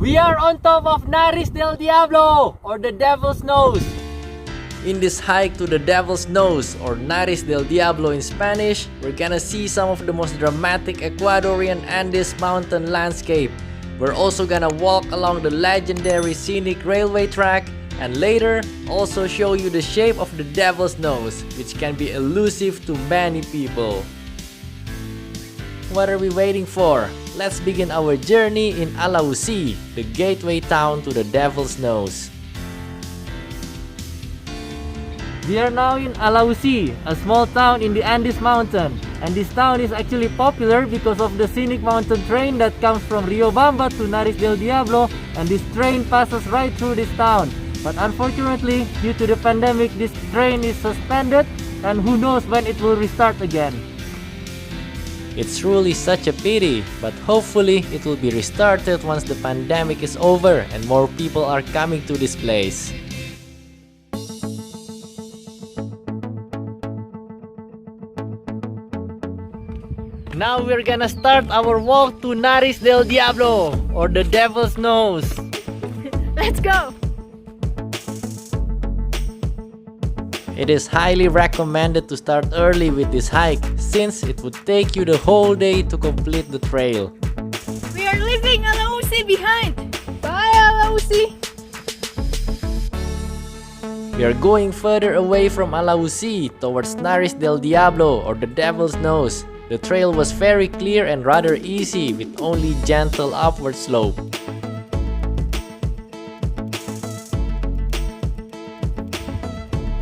We are on top of Nariz del Diablo, or the Devil's Nose. In this hike to the Devil's Nose, or Nariz del Diablo in Spanish, we're gonna see some of the most dramatic Ecuadorian Andes mountain landscape. We're also gonna walk along the legendary scenic railway track, and later also show you the shape of the Devil's Nose, which can be elusive to many people. What are we waiting for? Let's begin our journey in Alausí, the gateway town to the Devil's Nose. We are now in Alausí, a small town in the Andes mountain. And this town is actually popular because of the scenic mountain train that comes from Riobamba to Nariz del Diablo, and this train passes right through this town. But unfortunately, due to the pandemic, this train is suspended, and who knows when it will restart again. It's truly such a pity, but hopefully it will be restarted once the pandemic is over and more people are coming to this place. Now we're gonna start our walk to Nariz del Diablo, or the Devil's Nose. Let's go! It is highly recommended to start early with this hike, since it would take you the whole day to complete the trail. We are leaving Alausi behind! Bye, Alausi! We are going further away from Alausí towards Nariz del Diablo, or the Devil's Nose. The trail was very clear and rather easy with only gentle upward slope.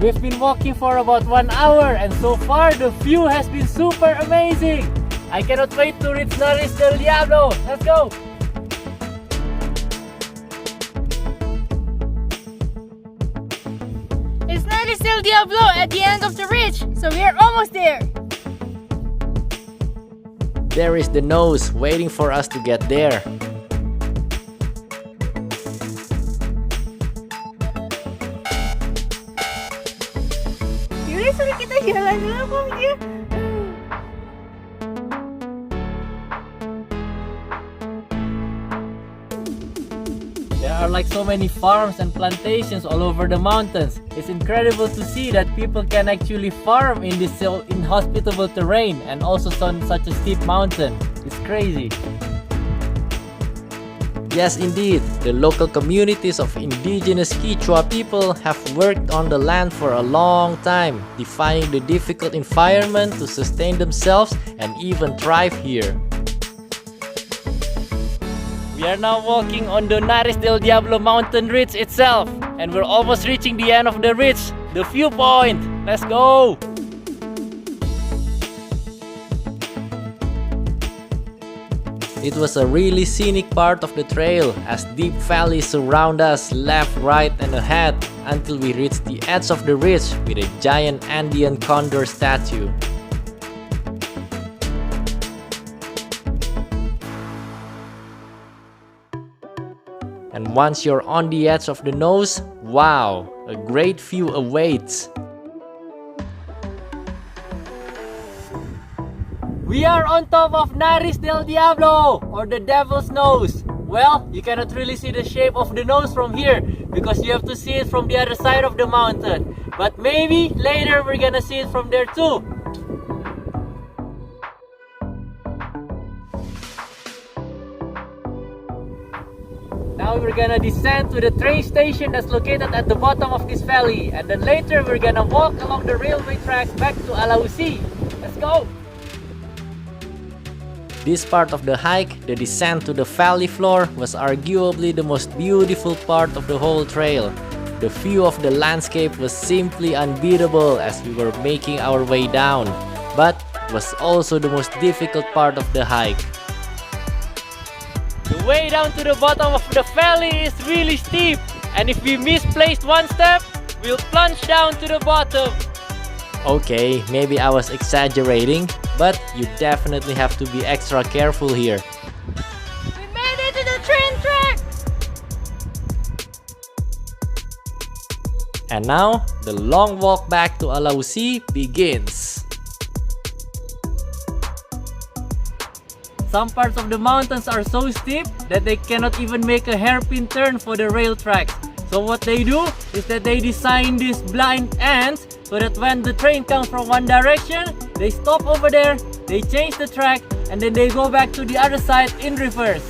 We've been walking for about 1 hour, and so far the view has been super amazing. I cannot wait to reach Nariz del Diablo. Let's go! It's Nariz del Diablo at the end of the ridge, so we are almost there. There is the nose waiting for us to get there. Yaudah, suruh kita jalan dulu kok dia. There are like so many farms and plantations all over the mountains. It's incredible to see that people can actually farm in this so inhospitable terrain and also on such a steep mountain. It's crazy. Yes, indeed, the local communities of indigenous Quechua people have worked on the land for a long time, defying the difficult environment to sustain themselves and even thrive here. We are now walking on the Nariz del Diablo mountain ridge itself, and we're almost reaching the end of the ridge, the viewpoint. Let's go! It was a really scenic part of the trail as deep valleys surround us left, right and ahead until we reached the edge of the ridge with a giant Andean Cóndor statue. And once you're on the edge of the nose, wow, a great view awaits. We are on top of Nariz del Diablo, or the Devil's Nose. Well, you cannot really see the shape of the nose from here because you have to see it from the other side of the mountain. But maybe later we're gonna see it from there too. Now we're gonna descend to the train station that's located at the bottom of this valley, and then later we're gonna walk along the railway tracks back to Alausí. Let's go! This part of the hike, the descent to the valley floor, was arguably the most beautiful part of the whole trail. The view of the landscape was simply unbeatable as we were making our way down, but was also the most difficult part of the hike. The way down to the bottom of the valley is really steep, and if we misplaced one step, we'll plunge down to the bottom. Okay, maybe I was exaggerating, but you definitely have to be extra careful here. We made it to the train track! And now, the long walk back to Alausí begins. Some parts of the mountains are so steep that they cannot even make a hairpin turn for the rail tracks. So what they do is that they design these blind ends so that when the train comes from one direction, they stop over there, they change the track, and then they go back to the other side in reverse.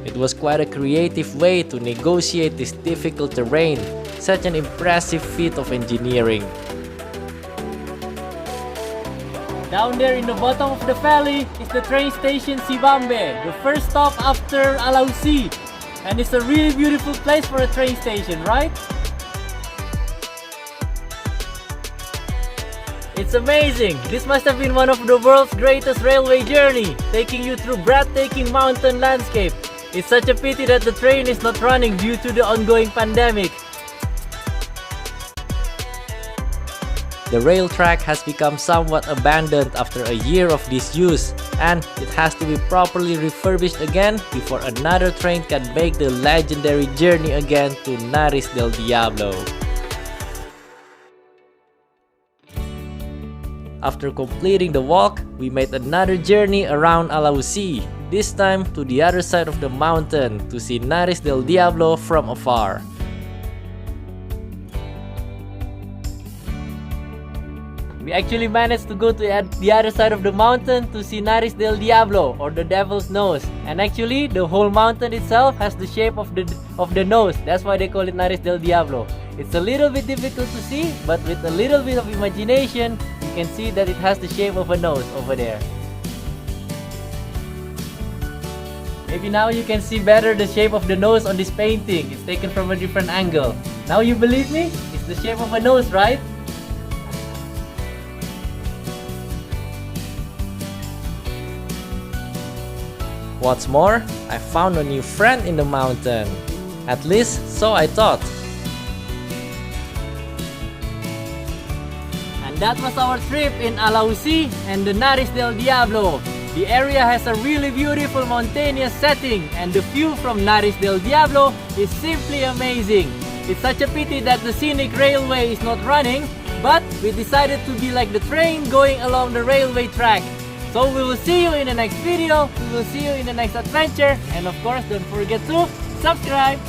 It was quite a creative way to negotiate this difficult terrain. Such an impressive feat of engineering. Down there in the bottom of the valley is the train station Sibambe, the first stop after Alausí. And it's a really beautiful place for a train station, right? It's amazing! This must have been one of the world's greatest railway journey, taking you through breathtaking mountain landscape. It's such a pity that the train is not running due to the ongoing pandemic. The rail track has become somewhat abandoned after a year of disuse, and it has to be properly refurbished again before another train can make the legendary journey again to Nariz del Diablo. After completing the walk, we made another journey around Alausí, this time to the other side of the mountain to see Nariz del Diablo from afar. We actually managed to go to the other side of the mountain to see Nariz del Diablo, or the Devil's Nose. And actually, the whole mountain itself has the shape of the nose. That's why they call it Nariz del Diablo. It's a little bit difficult to see, but with a little bit of imagination, you can see that it has the shape of a nose over there. Maybe now you can see better the shape of the nose on this painting. It's taken from a different angle. Now you believe me? It's the shape of a nose, right? What's more, I found a new friend in the mountain. At least, so I thought. And that was our trip in Alausí and the Nariz del Diablo. The area has a really beautiful mountainous setting, and the view from Nariz del Diablo is simply amazing. It's such a pity that the scenic railway is not running, but we decided to be like the train going along the railway track. So we will see you in the next video, we will see you in the next adventure, and of course don't forget to subscribe!